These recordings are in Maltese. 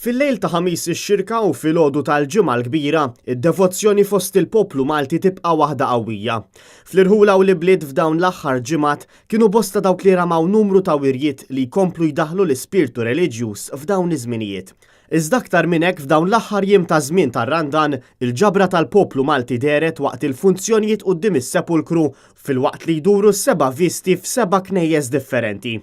Fil-lejl ta' ħamis ix-xirka u filgħodu tal-ġimgħa l-kbira, id-devozzjoni fost il-poplu Malti tibqa' waħda qawwija. Fl-irħula u l-bliet f'dawn l-aħħar ġimgħat kienu bosta dawk li ramaw numru ta' wirjiet li jkomplu jdaħħlu l-ispirtu reliġjuż f'dawn iż-żminijiet. Iżda aktar minn hekk f'dawn l-aħħar jiem ta' żmien tar-Randan, il-ġabra tal-poplu Malti deret waqt il-funzjonijiet quddiem is-sepulkru filwaqt li jduru s-seba' visti f'7 knejjes differenti.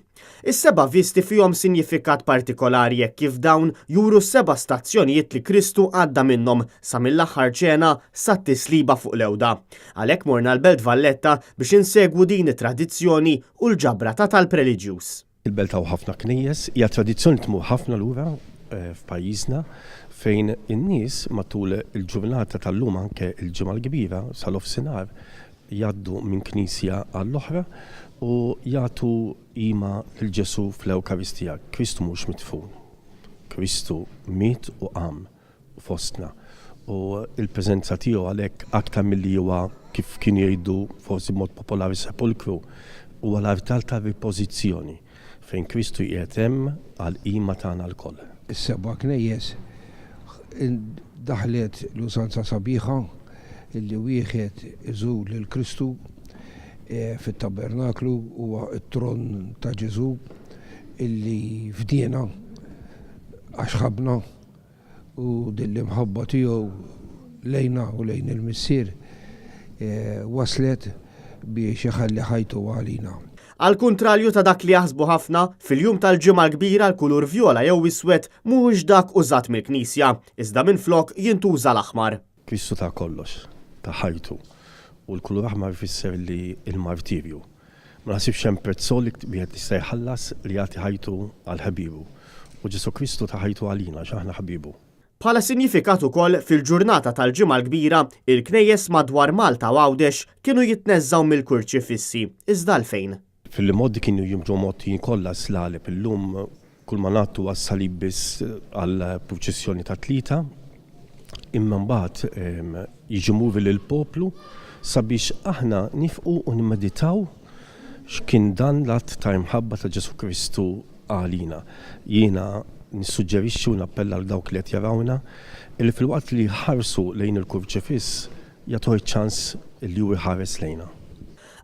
Is-seba' visti fihom sinifikat partikolari jekk kif dawn juru s-seba' stazzjonijiet li Kristu għadda minnhom sa mill-aħħar ċena sat-tisliba fuq l-ewda. Għalhekk morna l-Belt Valletta biex insegwu din it-tradizzjoni u l-ġabra ta' talb reliġjuż. Il-Belt hawn ħafna knejjes, hija tradizzjoni tmur ħafna lura f'pajjiżna fejn in-nies matul il-ġurnata tal-lum anke il-ġimgħa l-kbira sal-ofsinhar jgħaddu minn knisja għall-oħra u jagħtu qima lil Ġesu fl-Ewkaristija. Kristu mhux mitfun. Kristu miet u qam fostna. U l-preżenza tiegħu għalhekk aktar milli huwa kif kien jgħidu forsi b'mod popolari sepulkru huwa l-artal ta' ripożizzjoni fejn Kristu qiegħed hemm għal qima tagħna lkoll. Is-seba' knejjes daħlet l-usanza sabiħa illi wieħed iżur lil Kristu fit-tabernaklu huwa t-tron ta' Ġesu illi fdiena għax ħabna u dill-imħabba tiegħu lejna u lejn il-missier waslet biex iħalli ħajtu għalina. Al kuntrarju ta' dak li jaħsbu ħafna, fil-jum tal-ġimgħa l-kbira l-kulur vjola jew iswed mhuwiex dak użat mill-Knisja, iżda minflok jintuża l-aħmar. Kristu ta' kollox, ta' ħajtu. U l-kulur aħmar jfisser li l-martirju. Ma nasibx hemm prezzol li wieħed jista' jħallas li jagħti ħajtu għal ħabibu. U Ġesu Kristu ta' ħajtu għalina x'aħna ħabibu. Bħala sinifikat ukoll fil-ġurnata tal-ġimgħa l-kbira, il-knejjes madwar Malta u Għawdex kienu jitneżżaw mill-kurċifissi. Iżda għalfejn? Fil-modi kienu jimġu motti kollha slaleb illum kull ma nagħtu għas-salib biss għall proċessjoni ta' tlieta, imma mbagħad jiġu muvi lill-poplu sabiex aħna nifqu u nimmeditaw x'kien dan l-att ta' imħabba ta' Ġesu Kristu għalina. Jiena nissuġġerixxi u nappella għal dawk li qed jarawna illi fil-waqt li jħarsu lejn il-kurċifiss jagħtuh ċans li hu jħares lejna.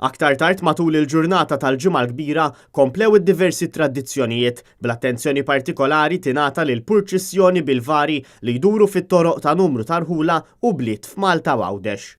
Aktar tard matul il-ġurnata tal-ġimgħa l-kbira komplew id-diversi tradizzjonijiet bl-attenzjoni partikolari tingħata lil purċissjoni bil-vari li jduru fit-toroq ta' numru ta' rħula u bliet f'Malta u Għawdex.